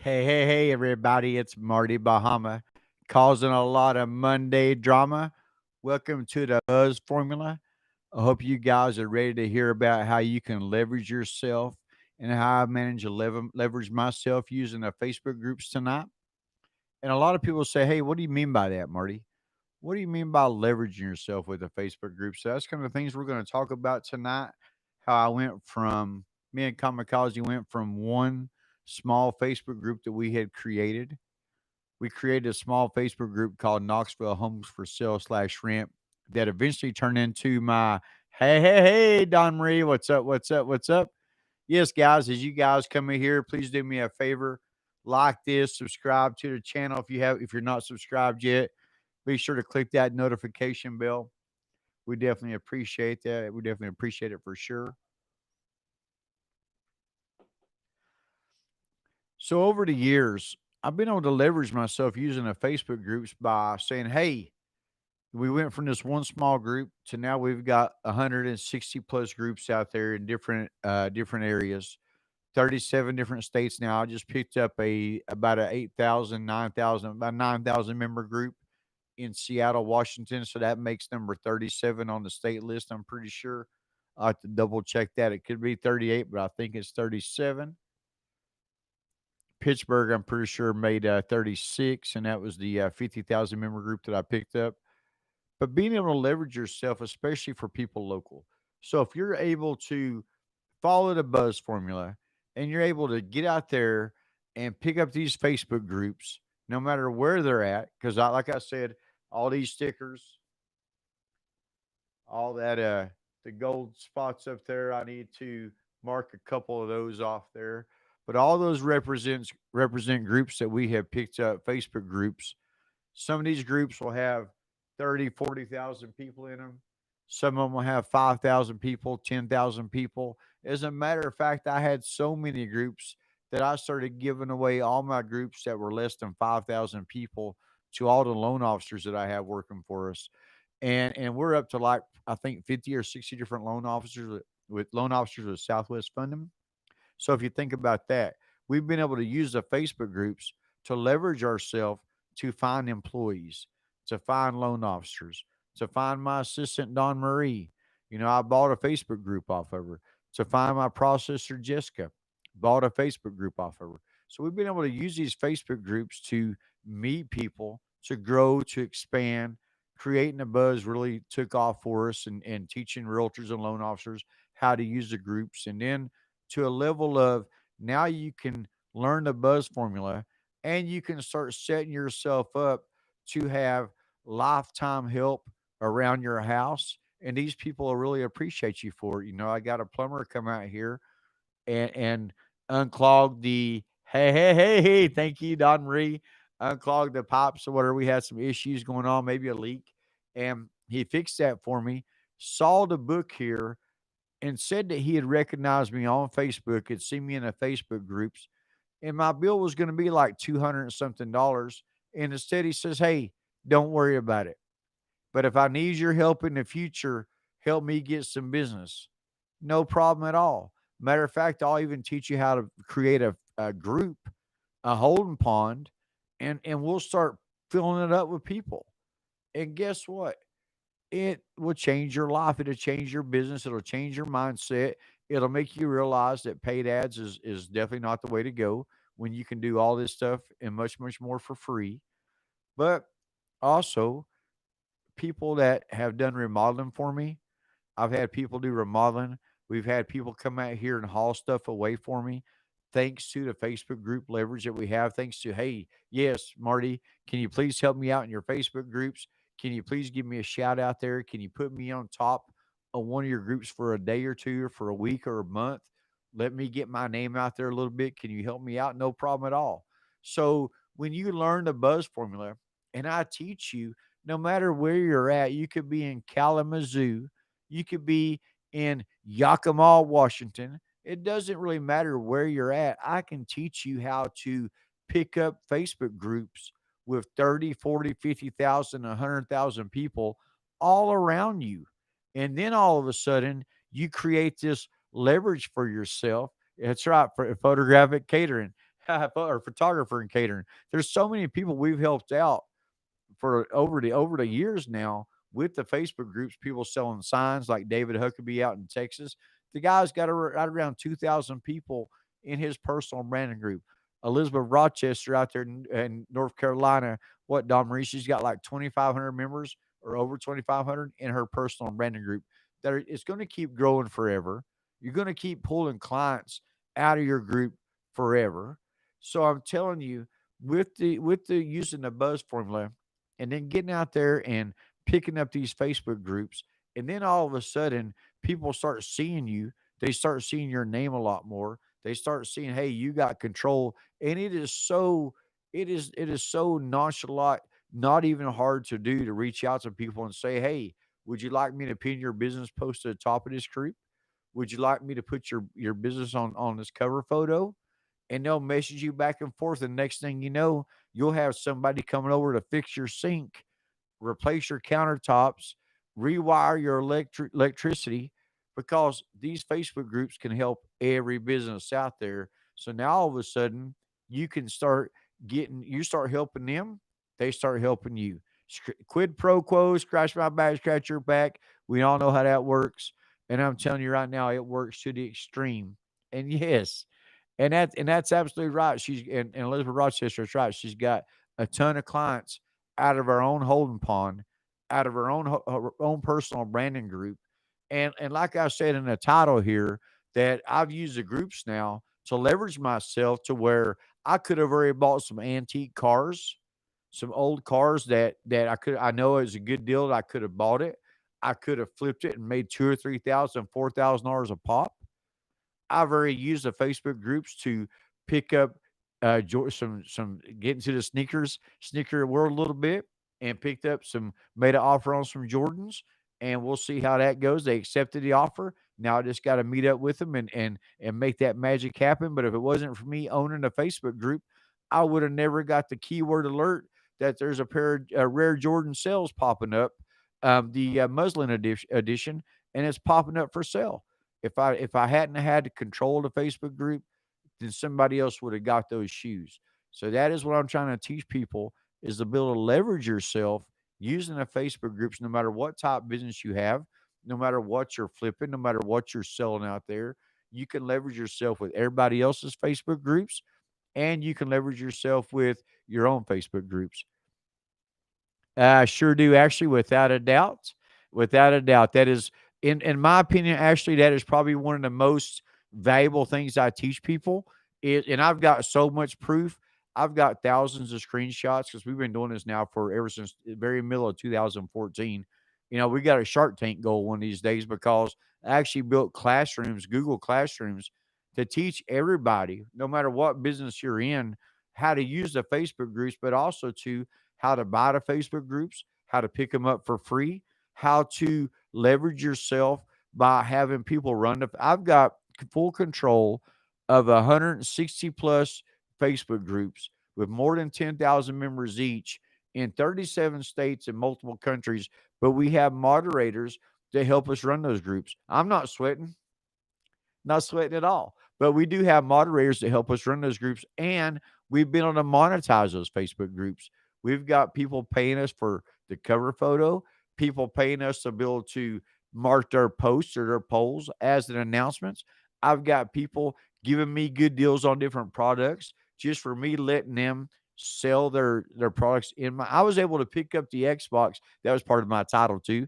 Hey, everybody. It's Marty Bahama causing a lot of Monday drama. Welcome to the Buzz Formula. I hope you guys are ready to hear about how you can leverage yourself and how I manage to leverage myself using the Facebook groups tonight. And a lot of people say, hey, what do you mean by that, Marty? What do you mean by leveraging yourself with the Facebook group? So that's kind of the things we're going to talk about tonight. How I went from me and Kamikaze went from one small Facebook group that we had created. We created a small Facebook group called Knoxville Homes for Sale slash Rent that eventually turned into my hey, Don Marie, what's up? Yes, guys, as you guys come in here, please do me a favor. Like this, subscribe to the channel if you're not subscribed yet. Be sure to click that notification bell. We definitely appreciate that. We definitely appreciate it for sure. So over the years, I've been able to leverage myself using the Facebook groups by saying, "Hey, we went from this one small group to now we've got 160 plus groups out there in different areas, 37 different states now. I just picked up a about a 8,000, 9,000, about 9,000 member group in Seattle, Washington. So that makes number 37 on the state list. I'm pretty sure. I have to double check that. It could be 38, but I think it's 37. Pittsburgh, I'm pretty sure, made 36, and that was the 50,000 member group that I picked up. But being able to leverage yourself, especially for people local. So if you're able to follow the buzz formula and you're able to get out there and pick up these Facebook groups, no matter where they're at, because like I said, all these stickers, all that the gold spots up there, I need to mark a couple of those off there. But all those represent groups that we have picked up, Facebook groups. Some of these groups will have 30, 40,000 people in them. Some of them will have 5,000 people, 10,000 people. As a matter of fact, I had so many groups that I started giving away all my groups that were less than 5,000 people to all the loan officers that I have working for us. And we're up to like I think 50 or 60 different loan officers with Southwest Funding. So if you think about that, we've been able to use the Facebook groups to leverage ourselves to find employees, to find loan officers, to find my assistant Don Marie. I bought a Facebook group off of her. To find my processor Jessica, bought a Facebook group off of her. So we've been able to use these Facebook groups to meet people, to grow, to expand. Creating a buzz really took off for us and teaching realtors and loan officers how to use the groups. And then to a level of now you can learn the buzz formula and you can start setting yourself up to have lifetime help around your house. And these people will really appreciate you for it. I got a plumber come out here and unclog the hey, thank you, Don Marie. Unclog the pipes or whatever. We had some issues going on, maybe a leak. And he fixed that for me. Saw the book here and said that he had recognized me on Facebook, had seen me in the Facebook groups, and my bill was going to be like 200 and something dollars. And instead, he says, "Hey, don't worry about it. But if I need your help in the future, help me get some business. No problem at all. Matter of fact, I'll even teach you how to create a group, a holding pond, and we'll start filling it up with people. And guess what? It will change your life. It'll change your business. It'll change your mindset. It'll make you realize that paid ads is definitely not the way to go when you can do all this stuff and much, much more for free. But also, people that have done remodeling for me, I've had people do remodeling. We've had people come out here and haul stuff away for me. Thanks to the Facebook group leverage that we have. Thanks to, hey, yes, Marty, can you please help me out in your Facebook groups? Can you please give me a shout out there? Can you put me on top of one of your groups for a day or two or for a week or a month? Let me get my name out there a little bit. Can you help me out? No problem at all. So when you learn the buzz formula, and I teach you, no matter where you're at, you could be in Kalamazoo, you could be in Yakima, Washington. It doesn't really matter where you're at. I can teach you how to pick up Facebook groups with 30, 40, 50,000, 100,000 people all around you. And then all of a sudden, you create this leverage for yourself. That's right, for photographic catering. or photographer and catering. There's so many people we've helped out for over the years now with the Facebook groups, people selling signs like David Huckabee out in Texas. The guy's got right around 2,000 people in his personal branding group. Elizabeth Rochester out there in North Carolina, what, Don Marie, she's got like 2,500 members or over 2,500 in her personal branding group. It's going to keep growing forever. You're going to keep pulling clients out of your group forever. So I'm telling you, with the using the buzz formula, and then getting out there and picking up these Facebook groups. And then all of a sudden, people start seeing you. They start seeing your name a lot more. They start seeing, hey, you got control. And it is so nonchalant, not even hard to do to reach out to people and say, hey, would you like me to pin your business post to the top of this group? Would you like me to put your business on this cover photo? And they'll message you back and forth. And next thing you know, you'll have somebody coming over to fix your sink, replace your countertops, rewire your electricity, because these Facebook groups can help every business out there. So now all of a sudden you can start you start helping them, they start helping you. Quid pro quo, scratch my back, scratch your back. We all know how that works. And I'm telling you right now, it works to the extreme. And yes, and that's absolutely right. And Elizabeth Rochester is right. She's got a ton of clients out of her own holding pond, out of her own personal branding group. And like I said in the title here, that I've used the groups now to leverage myself to where I could have already bought some antique cars, some old cars that I know is a good deal that I could have bought it. I could have flipped it and made two or three thousand, $4,000 a pop. I've already used the Facebook groups to pick up some get into the sneaker world a little bit, and picked up made an offer on some Jordans, and we'll see how that goes. They accepted the offer. Now I just got to meet up with them and make that magic happen. But if it wasn't for me owning a Facebook group, I would have never got the keyword alert that there's a pair of rare Jordan sales popping up, the Muslin edition, and it's popping up for sale. If I hadn't had to control the Facebook group, then somebody else would have got those shoes. So that is what I'm trying to teach people, is to be able to leverage yourself using the Facebook groups, no matter what type of business you have, no matter what you're flipping, no matter what you're selling out there. You can leverage yourself with everybody else's Facebook groups, and you can leverage yourself with your own Facebook groups. I sure do, actually, without a doubt. Without a doubt. That is, in my opinion, actually, that is probably one of the most valuable things I teach people. And I've got so much proof. I've got thousands of screenshots because we've been doing this now for ever since the very middle of 2014. We got a Shark Tank goal one of these days, because I actually built classrooms, Google Classrooms, to teach everybody, no matter what business you're in, how to use the Facebook groups, but also to how to buy the Facebook groups, how to pick them up for free, how to leverage yourself by having people run the. I've got full control of 160 plus Facebook groups with more than 10,000 members each in 37 states and multiple countries. But we have moderators to help us run those groups. I'm not sweating. Not sweating at all. But we do have moderators to help us run those groups, and we've been able to monetize those Facebook groups. We've got people paying us for the cover photo, people paying us to be able to mark their posts or their polls as an announcements. I've got people giving me good deals on different products just for me letting them sell their products in my. I was able to pick up the Xbox. That was part of my title too.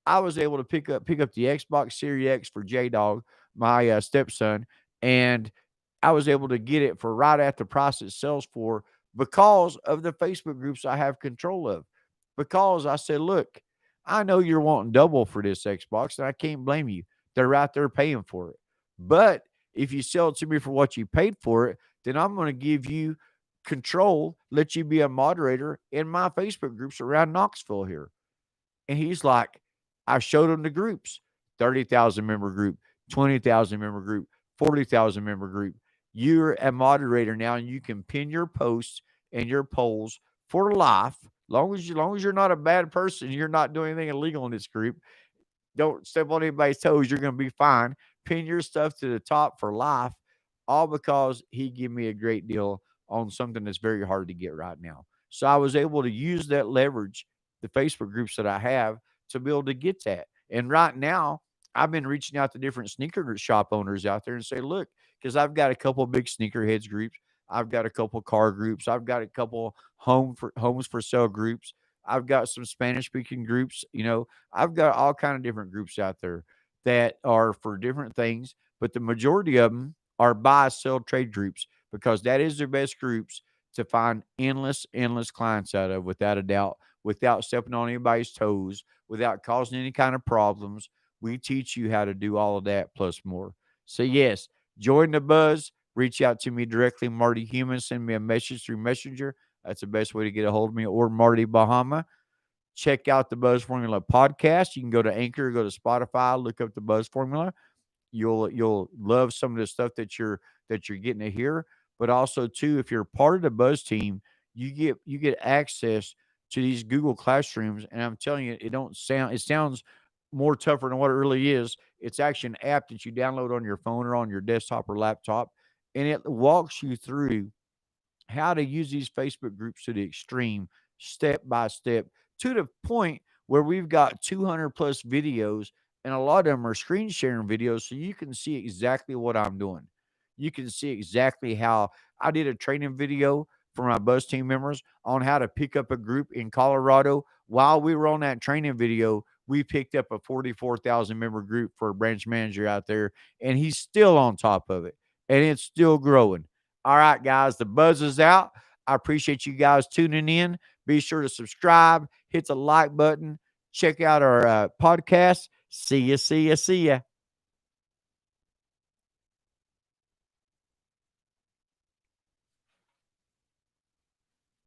I was able to pick up the Xbox Series X for J Dog, my stepson, and I was able to get it for right at the price it sells for, because of the Facebook groups I have control of. Because I said, look, I know you're wanting double for this Xbox, and I can't blame you. They're right there paying for it. But if you sell it to me for what you paid for it, then I'm going to give you control, let you be a moderator in my Facebook groups around Knoxville here. And he's like, I showed him the groups: 30,000 member group, 20,000 member group, 40,000 member group. You're a moderator now, and you can pin your posts and your polls for life. Long as you're not a bad person, you're not doing anything illegal in this group. Don't step on anybody's toes. You're going to be fine. Pin your stuff to the top for life. all because he gave me a great deal on something that's very hard to get right now. So I was able to use that leverage, the Facebook groups that I have, to be able to get that. And right now, I've been reaching out to different sneaker shop owners out there and say, look, because I've got a couple big sneakerheads groups, I've got a couple car groups, I've got a couple homes for sale groups, I've got some Spanish speaking groups, I've got all kind of different groups out there that are for different things, but the majority of them are buy, sell, trade groups because that is their best groups to find endless clients out of, without a doubt, without stepping on anybody's toes, without causing any kind of problems. We teach you how to do all of that plus more. So, yes, join the buzz. Reach out to me directly, Marty Human. Send me a message through Messenger. That's the best way to get a hold of me, or Marty Bahama. Check out the Buzz Formula podcast. You can go to Anchor, go to Spotify, look up the Buzz Formula. You'll love some of the stuff that you're getting to hear. But also too, if you're part of the Buzz team, you get access to these Google Classrooms. And I'm telling you, it sounds more tougher than what it really is. It's actually an app that you download on your phone or on your desktop or laptop, and it walks you through how to use these Facebook groups to the extreme, step by step, to the point where we've got 200 plus videos, and a lot of them are screen sharing videos, so you can see exactly what I'm doing. You can see exactly how I did a training video for my Buzz team members on how to pick up a group in Colorado. While we were on that training video, we picked up a 44,000 member group for a branch manager out there, and he's still on top of it, and it's still growing. All right, guys, the buzz is out. I appreciate you guys tuning in. Be sure to subscribe, hit the like button, check out our podcast. See ya, see ya, see ya.